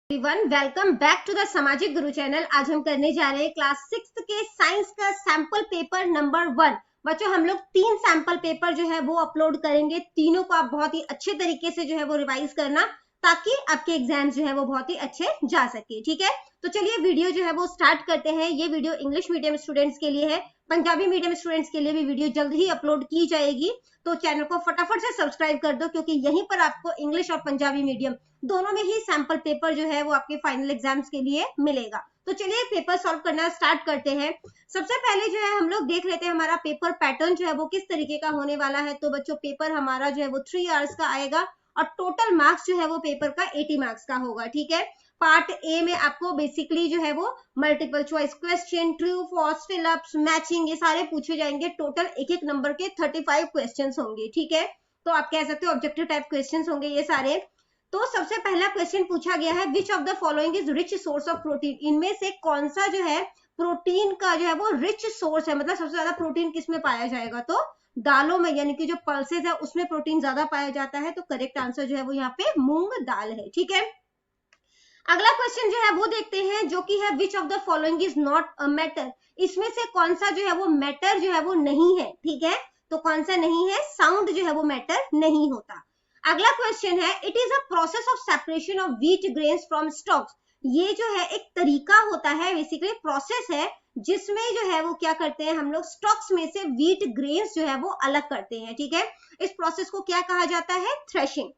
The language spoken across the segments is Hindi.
Everyone, welcome back to the Samajik Guru channel. आज हम करने जा रहे हैं क्लास 6 के साइंस का सैंपल पेपर नंबर 1। बच्चों, हम लोग 3 सैंपल पेपर जो है वो अपलोड करेंगे। तीनों को आप बहुत ही अच्छे तरीके से जो है वो रिवाइज करना, ताकि आपके एग्जाम जो है वो बहुत ही अच्छे जा सके। ठीक है, तो चलिए वीडियो जो है वो स्टार्ट करते हैं। ये वीडियो इंग्लिश मीडियम स्टूडेंट्स के लिए है, पंजाबी मीडियम स्टूडेंट्स के लिए भी वीडियो जल्द ही अपलोड की जाएगी। तो चैनल को फटाफट से सब्सक्राइब कर दो, क्योंकि यहीं पर आपको इंग्लिश और पंजाबी मीडियम दोनों में ही सैंपल पेपर जो है वो आपके फाइनल एग्जाम्स के लिए मिलेगा। तो चलिए पेपर सॉल्व करना स्टार्ट करते हैं। सबसे पहले जो है हम लोग देख लेते हैं हमारा पेपर पैटर्न जो है वो किस तरीके का होने वाला है। तो बच्चों, पेपर हमारा जो है वो 3 आवर्स का आएगा और टोटल मार्क्स जो है वो पेपर का 80 मार्क्स का होगा। ठीक है, पार्ट ए में आपको बेसिकली जो है वो multiple choice question, true false, fill ups, matching, ये सारे पूछे जाएंगे। टोटल एक एक नंबर के 35 क्वेश्चन होंगे। ठीक है, तो आप कह सकते हो ऑब्जेक्टिव टाइप क्वेश्चन होंगे ये सारे। तो सबसे पहला क्वेश्चन पूछा गया है, which of the following is rich source of protein. इनमें से कौन सा जो है प्रोटीन का जो है वो रिच सोर्स है, मतलब सबसे ज्यादा प्रोटीन किस में पाया जाएगा। तो दालों में, यानी कि जो पल्सेस है उसमें प्रोटीन ज्यादा पाया जाता है। तो करेक्ट आंसर जो है वो यहाँ पे मूंग दाल है। ठीक है, अगला क्वेश्चन जो है वो देखते हैं, जो कि है which of the following is not a matter. इसमें से कौन सा जो है वो मैटर जो है वो नहीं है। ठीक है, तो कौन सा नहीं है, साउंड जो है वो मैटर नहीं होता। अगला क्वेश्चन है, it is a process of separation of wheat grains from stocks. ये जो है एक तरीका होता है, बेसिकली प्रोसेस है, जिसमें जो है वो क्या करते हैं हम लोग, स्टॉक्स में से व्हीट ग्रेन्स जो है वो अलग करते हैं। ठीक है, इस प्रोसेस को क्या कहा जाता है, थ्रेशिंग।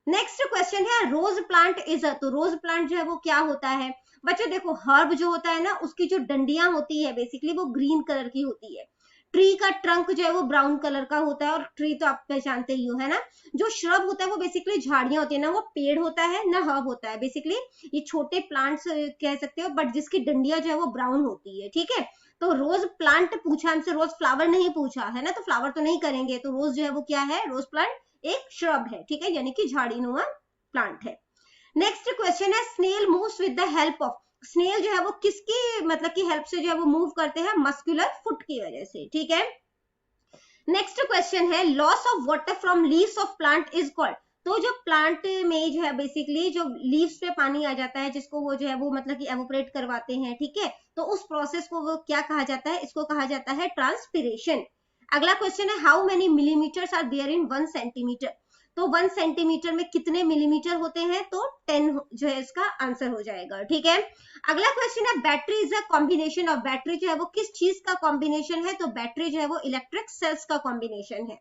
नेक्स्ट क्वेश्चन है, रोज प्लांट इज अ। तो रोज प्लांट जो है वो क्या होता है। बच्चों देखो, हर्ब जो होता है ना, उसकी जो डंडियां होती है बेसिकली वो ग्रीन कलर की होती है। ट्री का ट्रंक जो है वो ब्राउन कलर का होता है, और ट्री तो आप पहचानते ही हो, है ना। जो श्रब होता है वो बेसिकली झाड़ियां होती है ना, वो पेड़ होता है ना हर्ब होता है। बेसिकली ये छोटे प्लांट्स कह सकते हो, बट जिसकी डंडियां जो है वो ब्राउन होती है। ठीक है, तो रोज प्लांट पूछा हमसे, रोज फ्लावर नहीं पूछा है ना, तो फ्लावर तो नहीं करेंगे। तो रोज जो है वो क्या है, रोज प्लांट एक श्रब है। ठीक है, यानी कि झाड़ीनुमा प्लांट है। नेक्स्ट क्वेश्चन है, snail moves with the help of. Snail जो है वो किसकी मतलब की हेल्प से जो है वो मूव करते हैं, मस्कुलर फुट की वजह से। ठीक है, नेक्स्ट क्वेश्चन है, loss of water from leaves of plant is called. तो जो प्लांट में जो है बेसिकली जो लीव्स पे पानी आ जाता है, जिसको वो जो है वो मतलब कि एवोपरेट करवाते हैं। ठीक है, तो उस प्रोसेस को वो क्या कहा जाता है, इसको कहा जाता है ट्रांसपिरेशन। अगला क्वेश्चन है, how many millimetres are there in 1 centimetre. तो 1 सेंटीमीटर में कितने मिलीमीटर होते हैं, तो 10 जो है इसका आंसर हो जाएगा। ठीक है, अगला क्वेश्चन है, battery is a combination of. Battery जो है वो किस चीज का कॉम्बिनेशन है, तो बैटरी जो है वो इलेक्ट्रिक सेल्स का कॉम्बिनेशन है।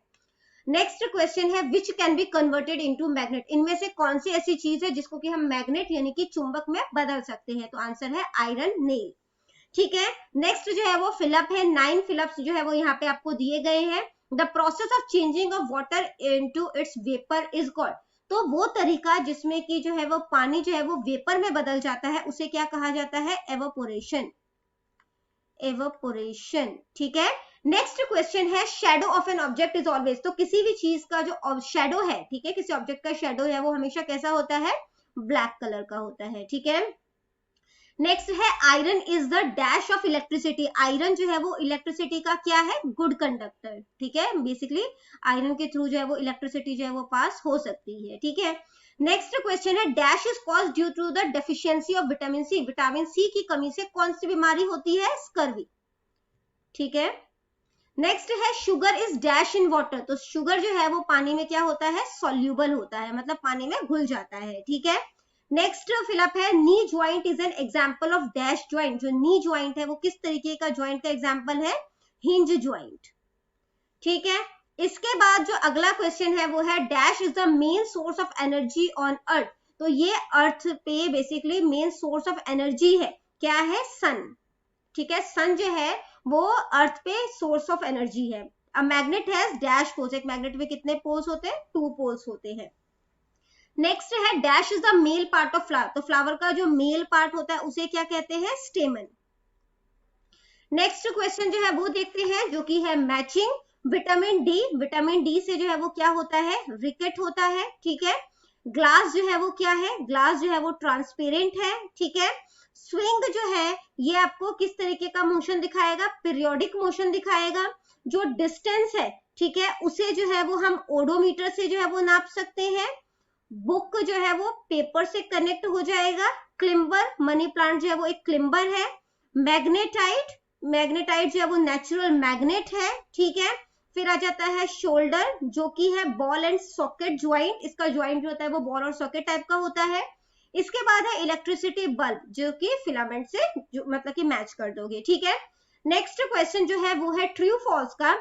नेक्स्ट क्वेश्चन है, which can be converted into magnet. इनमें से कौन सी ऐसी चीज है जिसको कि हम मैग्नेट यानी कि चुंबक में बदल सकते हैं। तो आंसर है आयरन नेल। ठीक है, नेक्स्ट जो है वो फिलअप है। 9 फिलअप्स जो है वो यहाँ पे आपको दिए गए हैं। The process of changing of water into its vapour is called. तो वो तरीका जिसमें कि जो है वो पानी जो है वो वेपर में बदल जाता है, उसे क्या कहा जाता है, एवोपोरेशन। एवोपोरेशन। ठीक है, नेक्स्ट क्वेश्चन है, shadow of an object is always. तो किसी भी चीज का जो शेडो है, ठीक है, किसी ऑब्जेक्ट का शेडो है वो हमेशा कैसा होता है, ब्लैक कलर का होता है। ठीक है, नेक्स्ट है, iron is the dash of electricity. Iron जो है वो इलेक्ट्रिसिटी का क्या है, गुड कंडक्टर। ठीक है, बेसिकली आयरन के थ्रू जो है वो इलेक्ट्रिसिटी जो है वो पास हो सकती है। ठीक है, नेक्स्ट क्वेश्चन है, dash is cause due to the deficiency of vitamin C. Vitamin C की कमी से कौन सी बीमारी होती है, स्कर्वी। ठीक है, नेक्स्ट है, sugar is dash in water. तो शुगर जो है वो पानी में क्या होता है, सॉल्यूबल होता है, मतलब पानी में घुल जाता है। ठीक है, नेक्स्ट फिलअप है, knee joint is an example of dash joint. जो नी ज्वाइंट है वो किस तरीके का ज्वाइंट का एग्जांपल है, हिंज ज्वाइंट। ठीक है, इसके बाद जो अगला क्वेश्चन है वो है, dash is the main source of energy on earth. तो ये अर्थ पे basically main source of energy है, क्या है, सन। ठीक है, सन जो है वो अर्थ पे सोर्स ऑफ एनर्जी है। A magnet has dash poles. एक मैग्नेट में कितने पोल्स होते हैं, 2 पोल्स होते हैं। नेक्स्ट है, dash is the male part of flower. तो फ्लावर का जो मेल पार्ट होता है उसे क्या कहते हैं, स्टेमन। नेक्स्ट क्वेश्चन जो है वो देखते हैं, जो कि है matching. Vitamin D. Vitamin D से जो है वो क्या होता है, रिकेट होता है। ठीक है, ग्लास जो है वो क्या है, ग्लास जो है वो ट्रांसपेरेंट है। ठीक है, स्विंग जो है ये आपको किस तरीके का मोशन दिखाएगा, पीरियोडिक मोशन दिखाएगा। जो डिस्टेंस है, ठीक है, उसे जो है वो हम ओडोमीटर से जो है वो नाप सकते हैं। बुक जो है वो पेपर से कनेक्ट हो जाएगा। क्लिम्बर, मनी प्लांट जो है वो एक क्लिम्बर है। मैग्नेटाइट, मैग्नेटाइट जो है वो नेचुरल मैग्नेट है, ठीक है। फिर आ जाता है शोल्डर, जो कि है बॉल एंड सॉकेट ज्वाइंट, इसका ज्वाइंट जो होता है वो बॉल और सॉकेट टाइप का होता है। इसके बाद है इलेक्ट्रिसिटी बल्ब, जो कि फिलामेंट से मतलब कि मैच कर दोगे, ठीक है। नेक्स्ट क्वेश्चन जो है वो है ट्रू फॉल्स का।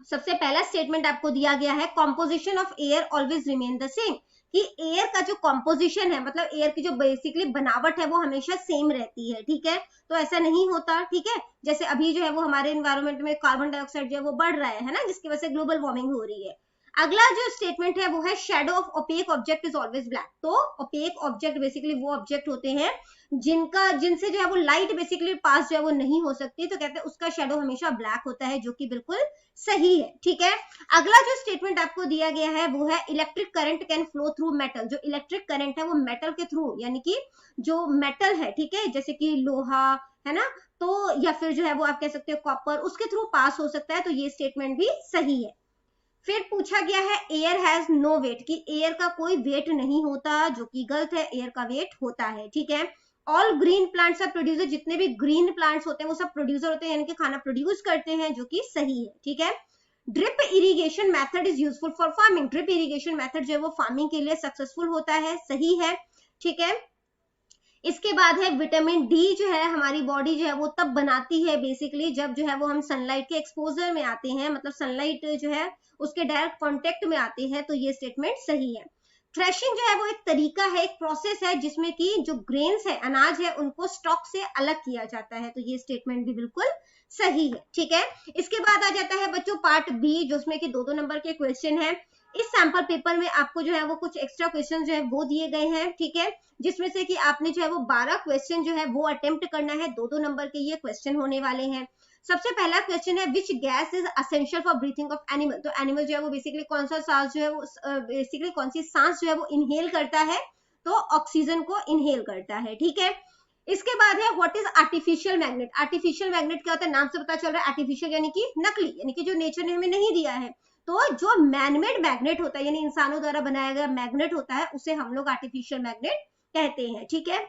सबसे पहला स्टेटमेंट आपको दिया गया है composition of air always remain the same, कि एयर का जो कॉम्पोजिशन है, मतलब एयर की जो बेसिकली बनावट है वो हमेशा सेम रहती है, ठीक है। तो ऐसा नहीं होता, ठीक है। जैसे अभी जो है वो हमारे एनवायरमेंट में कार्बन डाइऑक्साइड जो है वो बढ़ रहा है ना, जिसकी वजह से ग्लोबल वार्मिंग हो रही है। अगला जो स्टेटमेंट है वो है shadow of opaque object is always black. तो ओपेक ऑब्जेक्ट बेसिकली वो ऑब्जेक्ट होते हैं जिनसे जो है वो लाइट बेसिकली पास जो है वो नहीं हो सकती, तो कहते हैं उसका शेडो हमेशा ब्लैक होता है, जो कि बिल्कुल सही है, ठीक है। अगला जो स्टेटमेंट आपको दिया गया है वो है electric current can flow through metal. जो इलेक्ट्रिक करंट है वो मेटल के थ्रू, यानी कि जो मेटल है, ठीक है, जैसे कि लोहा है ना, तो या फिर जो है वो आप कह सकते हो कॉपर, उसके थ्रू पास हो सकता है। तो ये स्टेटमेंट भी सही है। फिर पूछा गया है एयर हैज नो वेट, कि एयर का कोई वेट नहीं होता, जो कि गलत है, एयर का वेट होता है, ठीक है। All green plants are producer, जितने भी ग्रीन प्लांट्स होते हैं वो सब प्रोड्यूसर होते हैं, यानी कि खाना प्रोड्यूस करते हैं, जो कि सही है, ठीक है। Drip irrigation method is useful for farming, drip irrigation method जो है वो फार्मिंग के लिए सक्सेसफुल होता है, सही है, ठीक है। इसके बाद है विटामिन डी जो है हमारी बॉडी जो है वो तब बनाती है बेसिकली जब जो है वो हम सनलाइट के एक्सपोजर में आते हैं, मतलब सनलाइट जो है उसके डायरेक्ट कांटेक्ट में आते हैं, तो ये स्टेटमेंट सही है। थ्रेशिंग जो है वो एक तरीका है, एक प्रोसेस है, जिसमें कि जो ग्रेन्स है, अनाज है, उनको स्टॉक से अलग किया जाता है, तो ये स्टेटमेंट भी बिल्कुल सही है, ठीक है। इसके बाद आ जाता है बच्चों पार्ट बी, जिसमें कि 2-2 नंबर के क्वेश्चन है। इस सैंपल पेपर में आपको जो है वो कुछ एक्स्ट्रा क्वेश्चन जो है वो दिए गए हैं, ठीक है, जिसमें से कि आपने जो है वो 12 क्वेश्चन जो है वो अटेम्प्ट करना है। 2-2 नंबर के ये क्वेश्चन होने वाले हैं। सबसे पहला क्वेश्चन है which gas is essential for breathing of animal. तो एनिमल जो है वो बेसिकली कौन सा सांस जो है वो बेसिकली कौन सी सांस जो है वो इनहेल करता है, तो ऑक्सीजन को इनहेल करता है, ठीक है। इसके बाद है what is artificial magnet. Artificial magnet क्या होता है, नाम से पता चल रहा है, आर्टिफिशियल यानी कि नकली, यानी कि जो नेचर ने हमें नहीं दिया है। तो जो मैनमेड मैग्नेट होता है, यानी इंसानों द्वारा बनाया गया मैग्नेट होता है, उसे हम लोग आर्टिफिशियल मैग्नेट कहते हैं, ठीक है।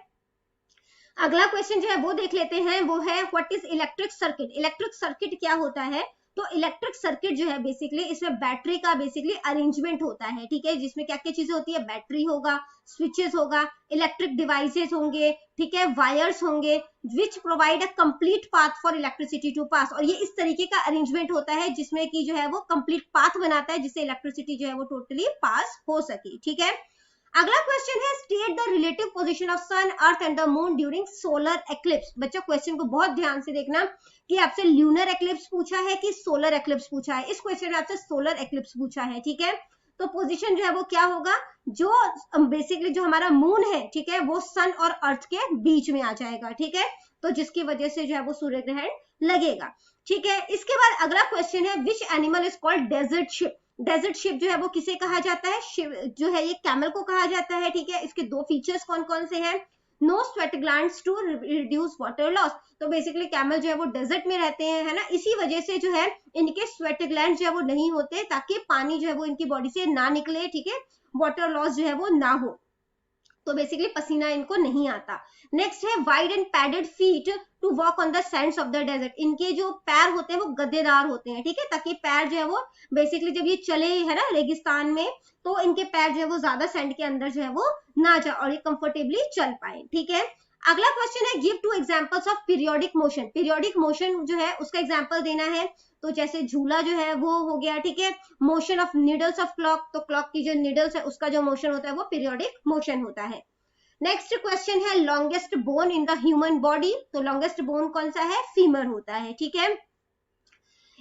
अगला क्वेश्चन जो है वो देख लेते हैं, वो है what is electric circuit. Electric circuit क्या होता है, तो इलेक्ट्रिक सर्किट जो है बेसिकली इसमें बैटरी का बेसिकली अरेंजमेंट होता है, ठीक है, जिसमें क्या क्या चीजें होती है, बैटरी होगा, स्विचेस होगा, इलेक्ट्रिक डिवाइसेस होंगे, ठीक है, वायर्स होंगे, which provide a complete path for electricity to pass. और ये इस तरीके का अरेंजमेंट होता है जिसमें कि जो है वो कंप्लीट पाथ बनाता है, जिससे इलेक्ट्रिसिटी जो है वो टोटली पास हो सके, ठीक है। अगला क्वेश्चन है state the relative position of sun earth and the moon during solar eclipse. बच्चों क्वेश्चन को बहुत ध्यान से देखना कि आपसे ल्यूनर एक्लिप्स पूछा है कि सोलर एक्लिप्स पूछा है। इस क्वेश्चन में आपसे सोलर एक्लिप्स पूछा है, ठीक है। तो पोजीशन जो है वो क्या होगा, जो बेसिकली जो हमारा मून है, ठीक है, वो सन और अर्थ के बीच में आ जाएगा, ठीक है, तो जिसकी वजह से जो है वो सूर्य ग्रहण लगेगा, ठीक है। इसके बाद अगला क्वेश्चन है which animal is called desert ship. Desert ship जो है वो किसे कहा जाता है, जो है ये कैमल को कहा जाता है, ठीक है। इसके दो फीचर्स कौन कौन से हैं, no sweat glands to reduce water loss. तो बेसिकली कैमल जो है वो डेजर्ट में रहते हैं, है ना, इसी वजह से जो है इनके स्वेट ग्लैंड जो है वो नहीं होते, ताकि पानी जो है वो इनकी बॉडी से ना निकले, ठीक है, वाटर लॉस जो है वो ना हो, तो बेसिकली पसीना इनको नहीं आता। नेक्स्ट है wide and padded feet to walk on the sands of the desert. इनके जो पैर होते हैं वो गद्देदार होते हैं, ठीक है, ताकि पैर जो है वो बेसिकली जब ये चले, है ना, रेगिस्तान में, तो इनके पैर जो है वो ज्यादा सैंड के अंदर जो है वो ना जाए और ये कंफर्टेबली चल पाए, ठीक है। अगला क्वेश्चन है give 2 examples of periodic motion. Periodic motion जो है उसका एग्जांपल देना है, तो जैसे झूला जो है वो हो गया, ठीक है। Motion of needles of clock, तो क्लॉक की जो नीडल्स है उसका जो मोशन होता है वो पीरियोडिक मोशन होता है। नेक्स्ट क्वेश्चन है longest bone in the human body. तो लॉन्गेस्ट बोन कौन सा है, फीमर होता है, ठीक है।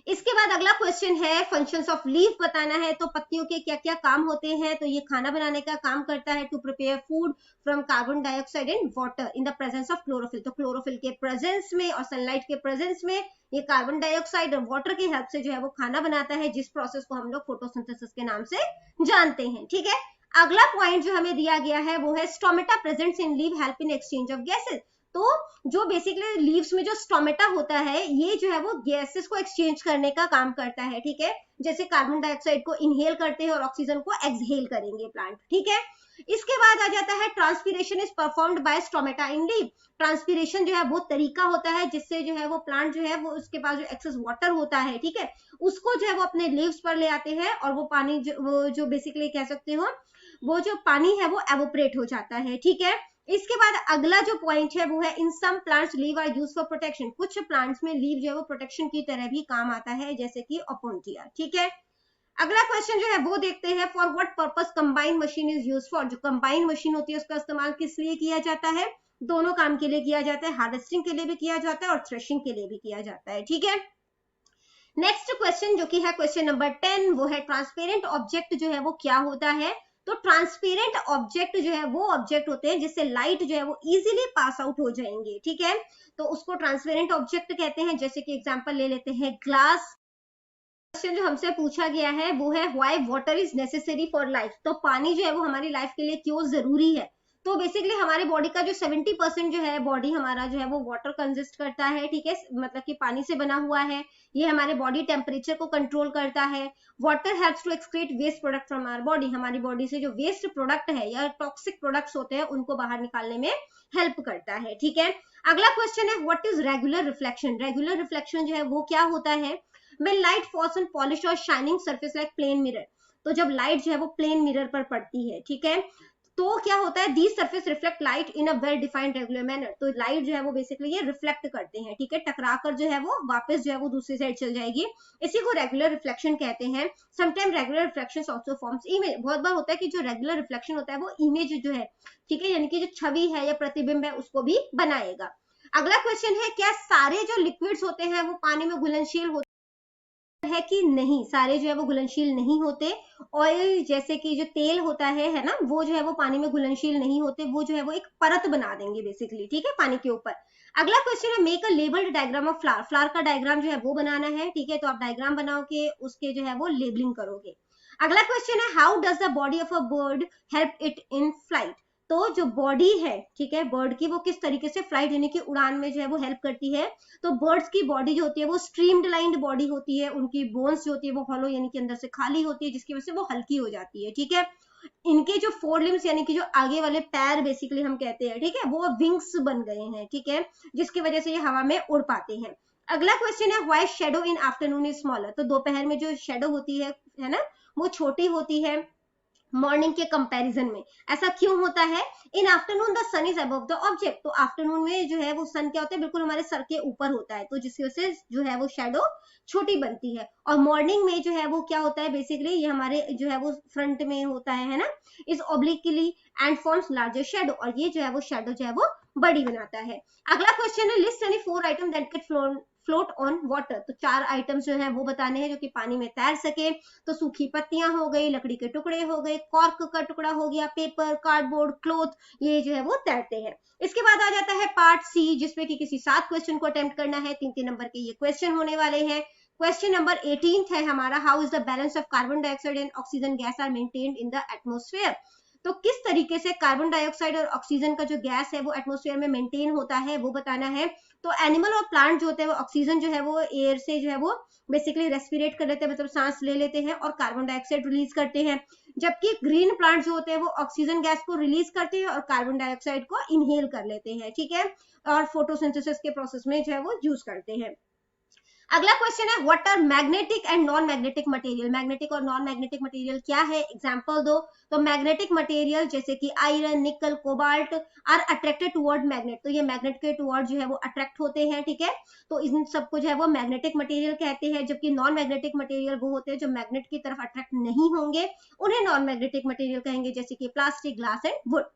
इसके बाद अगला क्वेश्चन है फंक्शंस ऑफ लीफ बताना है। तो पत्तियों के क्या क्या काम होते हैं, तो ये खाना बनाने का काम करता है, to prepare food from carbon dioxide and water in the presence of chlorophyll. तो क्लोरोफिल के प्रेजेंस में और सनलाइट के प्रेजेंस में ये कार्बन डाइऑक्साइड और वाटर की हेल्प से जो है वो खाना बनाता है, जिस प्रोसेस को हम लोग फोटोसिंथेसिस के नाम से जानते हैं, ठीक है। अगला पॉइंट जो हमें दिया गया है वो है stomata presents in leaf help in exchange of gases. तो जो बेसिकली लीव्स में जो स्टोमेटा होता है, ये जो है वो गैसेस को एक्सचेंज करने का काम करता है, ठीक है, जैसे कार्बन डाइऑक्साइड को इनहेल करते हैं और ऑक्सीजन को एक्सहेल करेंगे प्लांट, ठीक है। इसके बाद आ जाता है transpiration is performed by stomata in leave. Transpiration जो है वो तरीका होता है जिससे जो है वो प्लांट जो है वो उसके पास जो एक्सेस वाटर होता है, ठीक है, उसको जो है वो अपने लीव्स पर ले आते हैं और वो पानी वो जो बेसिकली कह सकते हो वो जो पानी है वो एवोपरेट हो जाता है, ठीक है। इसके बाद अगला जो पॉइंट है वो है in some plants leave are used for protection. कुछ प्लांट्स में लीव जो है वो प्रोटेक्शन की तरह भी काम आता है, जैसे कि ओपोन्थिया, ठीक है। अगला क्वेश्चन जो है वो देखते हैं, for what purpose combine machine is used for. जो कंबाइन मशीन होती है उसका इस्तेमाल किस लिए किया जाता है? दोनों काम के लिए किया जाता है, हार्वेस्टिंग के लिए भी किया जाता है और थ्रेशिंग के लिए भी किया जाता है, ठीक है। नेक्स्ट क्वेश्चन जो कि है क्वेश्चन नंबर 10, वो है ट्रांसपेरेंट ऑब्जेक्ट जो है वो क्या होता है। तो ट्रांसपेरेंट ऑब्जेक्ट जो है वो ऑब्जेक्ट होते हैं जिससे लाइट जो है वो इजीली पास आउट हो जाएंगे, ठीक है, तो उसको ट्रांसपेरेंट ऑब्जेक्ट कहते हैं। जैसे कि एग्जांपल ले लेते हैं ग्लास। क्वेश्चन जो हमसे पूछा गया है वो है why water is necessary for life. तो पानी जो है वो हमारी लाइफ के लिए क्यों जरूरी है? तो बेसिकली हमारे बॉडी का जो 70% जो है बॉडी हमारा जो है वो वाटर कंसिस्ट करता है, ठीक है, मतलब कि पानी से बना हुआ है। ये हमारे बॉडी टेम्परेचर को कंट्रोल करता है। Water helps to excrete waste product from our body. हमारी बॉडी से जो वेस्ट प्रोडक्ट है या टॉक्सिक प्रोडक्ट्स होते हैं उनको बाहर निकालने में हेल्प करता है, ठीक है। अगला क्वेश्चन है what is regular reflection. Regular reflection जो है वो क्या होता है? When light falls on polished or shining surface like plane mirror, तो जब लाइट जो है वो प्लेन मिरर पर पड़ती है, ठीक है, तो क्या होता है, these surface reflect light in a well defined regular manner। तो लाइट जो है वो बेसिकली ये रिफ्लेक्ट करते हैं, ठीक है, टकरा कर जो है वो वापस जो है वो दूसरी साइड चल जाएगी। इसी को रेगुलर रिफ्लेक्शन कहते हैं। Sometime regular reflection also forms image. बहुत बार होता है कि जो रेगुलर रिफ्लेक्शन होता है वो इमेज जो है, ठीक है, यानी कि जो छवि है या प्रतिबिंब है उसको भी बनाएगा। अगला क्वेश्चन है क्या सारे जो लिक्विड्स होते हैं वो पानी में घुलनशील होते है कि नहीं? सारे जो है वो घुलनशील नहीं होते। ऑयल जैसे कि जो तेल होता है ना, वो जो है वो पानी में घुलनशील नहीं होते, वो जो है वो एक परत बना देंगे बेसिकली, ठीक है, पानी के ऊपर। अगला क्वेश्चन है make a labelled diagram of flower. Flower का डायग्राम जो है वो बनाना है, ठीक है, तो आप डायग्राम बनाओ के उसके जो है वो लेबलिंग करोगे। अगला क्वेश्चन है how does the body of a bird help it in flight. तो जो बॉडी है, ठीक है, बर्ड की, वो किस तरीके से फ्लाइट यानी कि उड़ान में जो है वो हेल्प करती है। तो बर्ड्स की बॉडी जो होती है वो स्ट्रीम्ड लाइंड बॉडी होती है, उनकी बोन्स जो होती है वो हॉलो यानी कि अंदर से खाली होती है, जिसकी वजह से वो हल्की हो जाती है, ठीक है। इनके जो फोर लिम्स यानी कि जो आगे वाले पैर बेसिकली हम कहते हैं, ठीक है, वो विंग्स बन गए हैं, ठीक है, जिसकी वजह से ये हवा में उड़ पाते हैं। अगला क्वेश्चन है why shadow in afternoon is smaller. तो दोपहर में जो शेडो होती है ना, वो छोटी होती है मॉर्निंग के कंपैरिजन में। ऐसा क्यों होता है? In afternoon the sun is above the object. तो आफ्टरनून में जो है वो सन क्या होता है, बिल्कुल हमारे सर के ऊपर होता है, तो जिसकी वजह से जो है वो शेडो छोटी बनती है। और मॉर्निंग में जो है वो क्या होता है, बेसिकली ये हमारे जो है वो फ्रंट में होता है ना, इस obliquely and forms larger shadow, और ये जो है वो शेडो जो है वो बड़ी बनाता है। अगला क्वेश्चन है list any 4 item that can float on water. तो 4 आइटम्स जो है वो बताने हैं जो कि पानी में तैर सके। तो सूखी पत्तियां हो गई, लकड़ी के टुकड़े हो गए, कॉर्क का टुकड़ा हो गया, पेपर, कार्डबोर्ड, क्लॉथ, ये जो है वो तैरते हैं। इसके बाद आ जाता है पार्ट सी, जिसमें कि किसी 7 क्वेश्चन को अटेम्प्ट करना है। 3-3 नंबर के ये क्वेश्चन होने वाले हैं। क्वेश्चन नंबर 18 है हमारा, how is the balance of carbon dioxide and oxygen gas are maintained in the atmosphere. तो किस तरीके से कार्बन डाइऑक्साइड और ऑक्सीजन का जो गैस है वो एटमोस्फेयर में मेंटेन होता है, वो बताना है। तो एनिमल और प्लांट जो होते हैं वो ऑक्सीजन जो है वो एयर से जो है वो बेसिकली रेस्पिरेट कर लेते हैं, मतलब सांस ले लेते हैं और कार्बन डाइऑक्साइड रिलीज करते हैं। जबकि ग्रीन प्लांट जो होते हैं वो ऑक्सीजन गैस को रिलीज करते हैं और कार्बन डाइऑक्साइड को इनहेल कर लेते हैं, ठीक है, और फोटोसिंथेसिस के प्रोसेस में जो है वो यूज करते हैं। अगला क्वेश्चन है what are magnetic and non magnetic material. Magnetic और नॉन मैग्नेटिक मटेरियल क्या है, एग्जांपल दो। तो मैग्नेटिक मटेरियल जैसे कि iron, nickel, cobalt are attracted toward magnet. तो ये मैग्नेट के टुवर्ड जो है वो अट्रैक्ट होते हैं, ठीक है, तो इन सबको जो है वो मैग्नेटिक मटेरियल कहते हैं। जबकि नॉन मैग्नेटिक मटेरियल वो होते हैं जो मैग्नेट की तरफ अट्रैक्ट नहीं होंगे, उन्हें नॉन मैग्नेटिक मटेरियल कहेंगे, जैसे कि plastic, glass and wood.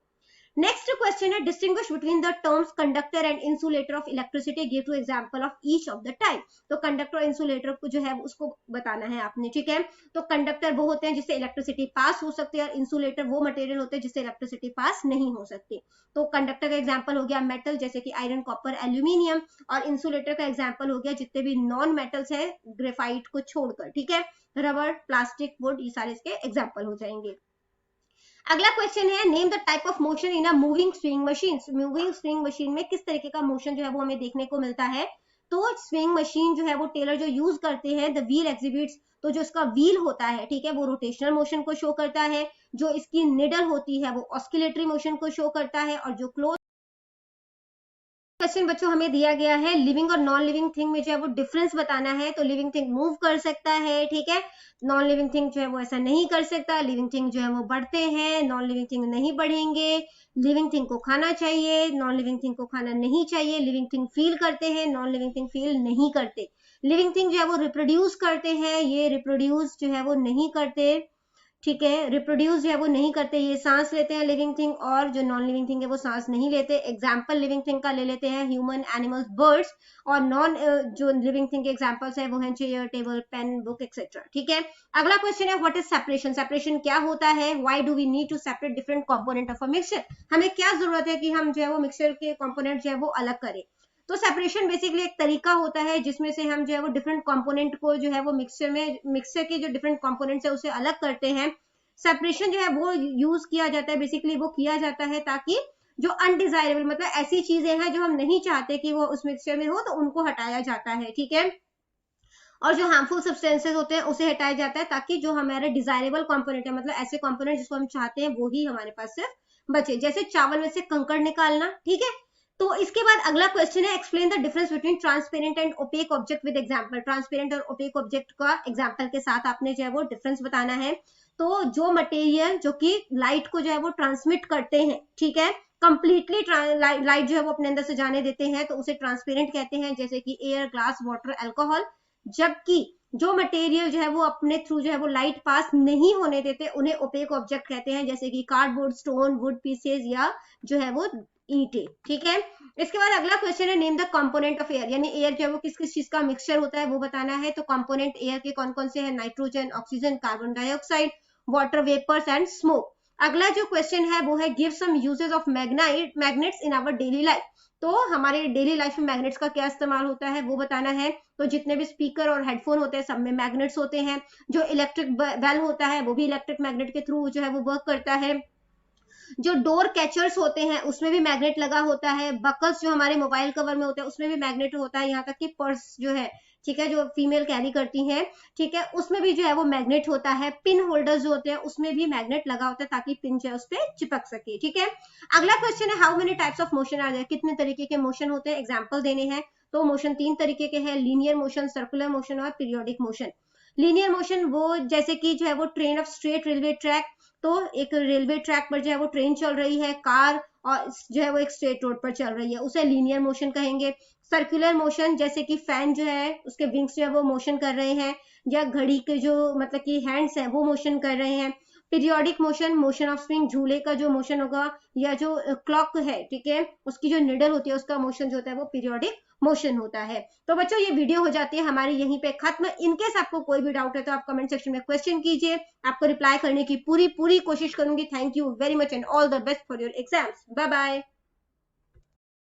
Next question है distinguish between the terms conductor and insulator of electricity, give two example of each of the type. तो कंडक्टर और इंसुलेटर को जो है उसको बताना है आपने, ठीक है। तो कंडक्टर वो होते हैं जिससे इलेक्ट्रिसिटी पास हो सकती है, और इंसुलेटर वो मटेरियल होते हैं जिससे इलेक्ट्रिसिटी पास नहीं हो सकती। तो कंडक्टर का एग्जाम्पल हो गया मेटल, जैसे कि आयरन, कॉपर, एल्यूमिनियम, और इंसुलेटर का एग्जाम्पल हो गया जितने भी नॉन मेटल्स है ग्रेफाइट को छोड़कर, ठीक है, रबर, प्लास्टिक, वुड, ये सारे इसके एग्जाम्पल हो जाएंगे। अगला क्वेश्चन है name the type of motion in a moving swing machine. Moving swing machine में किस तरीके का मोशन जो है वो हमें देखने को मिलता है। तो स्विंग मशीन जो है वो टेलर जो यूज करते हैं, द व्हील एग्जिबिट्स, तो जो इसका व्हील होता है, ठीक है, वो रोटेशनल मोशन को शो करता है। जो इसकी निडल होती है वो ऑस्किलेटरी मोशन को शो करता है। और जो क्लोज क्वेश्चन बच्चों हमें दिया गया है लिविंग और नॉन लिविंग थिंग में जो है वो डिफरेंस बताना है। तो लिविंग थिंग मूव कर सकता है, ठीक है, नॉन लिविंग थिंग जो है वो ऐसा नहीं कर सकता। लिविंग थिंग जो है वो बढ़ते हैं, नॉन लिविंग थिंग नहीं बढ़ेंगे। लिविंग थिंग को खाना चाहिए, नॉन लिविंग थिंग को खाना नहीं चाहिए। लिविंग थिंग फील करते हैं, नॉन लिविंग थिंग फील नहीं करते। लिविंग थिंग जो है वो रिप्रोड्यूस करते हैं, ये रिप्रोड्यूस जो है वो नहीं करते, ठीक है, रिप्रोड्यूस जो है वो नहीं करते, ये सांस लेते हैं लिविंग थिंग। और जो नॉन लिविंग थिंग है वो सांस नहीं लेते। एग्जाम्पल लिविंग थिंग का ले लेते हैं ह्यूमन, एनिमल्स, बर्ड्स। और नॉन जो लिविंग थिंग के एग्जाम्पल्स है वो है chair, table, pen, book, etcetera, ठीक है। अगला क्वेश्चन है व्हाट इज सेपरेशन। सेपरेशन क्या होता है। Why do we need to separate different component of a mixture. हमें क्या जरूरत है कि हम जो है वो मिक्सचर के कंपोनेंट जो है वो अलग करें। तो सेपरेशन बेसिकली एक तरीका होता है जिसमें से हम जो है वो डिफरेंट कंपोनेंट को जो है वो मिक्सचर के जो डिफरेंट कंपोनेंट्स है उसे अलग करते हैं। सेपरेशन जो है वो यूज किया जाता है, बेसिकली वो किया जाता है ताकि जो अनडिजायरेबल, मतलब ऐसी चीजें हैं जो हम नहीं चाहते कि वो उस मिक्सचर में हो, तो उनको हटाया जाता है, ठीक है। और जो हार्मफुल सब्सटेंसेस होते हैं उसे हटाया जाता है ताकि जो हमारे डिजायरेबल कंपोनेंट है, मतलब ऐसे कंपोनेंट जिसको हम चाहते हैं वो ही हमारे पास सिर्फ बचे। जैसे चावल में से कंकड़ निकालना, ठीक है। तो इसके बाद अगला क्वेश्चन है explain the difference between transparent and opaque object with example. Transparent और ओपेक ऑब्जेक्ट का एग्जांपल के साथ आपने जो है वो डिफरेंस बताना है। तो जो मटेरियल जो कि लाइट को जो है वो ट्रांसमिट करते हैं, ठीक है, कंप्लीटली लाइट जो है वो अपने अंदर से जाने देते हैं, तो उसे ट्रांसपेरेंट कहते हैं, जैसे कि एयर, ग्लास, वाटर, अल्कोहल। जबकि जो मटेरियल जो है वो अपने थ्रू जो है वो लाइट पास नहीं होने देते, उन्हें ओपेक ऑब्जेक्ट कहते हैं, जैसे कि कार्डबोर्ड, स्टोन, वुड पीसेज या जो है वो ईंटें, ठीक है। इसके बाद अगला क्वेश्चन है name the component of air, यानी एयर जो है वो किस किस चीज का मिक्सचर होता है वो बताना है। तो कंपोनेंट एयर के कौन कौन से हैं, nitrogen, oxygen, carbon dioxide, water vapours and smoke. अगला जो क्वेश्चन है वो है give some uses of magnets in our daily life. तो हमारे डेली लाइफ में मैग्नेट्स का क्या इस्तेमाल होता है वो बताना है। तो जितने भी स्पीकर और हेडफोन होते हैं सब में मैग्नेट्स होते हैं। जो इलेक्ट्रिक बेल होता है वो भी इलेक्ट्रिक मैग्नेट के थ्रू जो है वो वर्क करता है। जो डोर कैचर्स होते हैं उसमें भी मैग्नेट लगा होता है। बकल्स जो हमारे मोबाइल कवर में होते हैं उसमें भी मैग्नेट होता है। यहाँ तक कि पर्स जो है, ठीक है, जो फीमेल कैरी करती हैं, ठीक है, उसमें भी जो है वो मैग्नेट होता है। पिन होल्डर्स जो होते हैं उसमें भी मैग्नेट लगा होता है ताकि पिन जो है उस पर चिपक सके, ठीक है। अगला क्वेश्चन है how many types of motion are there. कितने तरीके के मोशन होते हैं, एग्जाम्पल देने हैं। तो मोशन 3 तरीके के हैं, लीनियर मोशन, सर्कुलर मोशन और पीरियोडिक मोशन। लीनियर मोशन वो जैसे कि जो है वो train of straight railway track, तो एक रेलवे ट्रैक पर जो है वो ट्रेन चल रही है, कार और जो है वो एक स्ट्रेट रोड पर चल रही है, उसे लीनियर मोशन कहेंगे। सर्कुलर मोशन जैसे कि फैन जो है उसके विंग्स जो है वो मोशन कर रहे हैं, या घड़ी के जो मतलब कि हैंड्स हैं वो मोशन कर रहे हैं। Periodic motion, motion of swing, झूले का जो मोशन होगा, या जो क्लॉक है, ठीक है, उसकी जो निडल होती है उसका मोशन जो होता है वो पीरियोडिक मोशन होता है। तो बच्चों ये वीडियो हो जाती है हमारी यहीं पे खत्म। इनकेस आपको कोई भी डाउट है तो आप कमेंट सेक्शन में क्वेश्चन कीजिए, आपको रिप्लाई करने की पूरी कोशिश करूंगी। Thank you very much and all the best for your exams. Bye bye.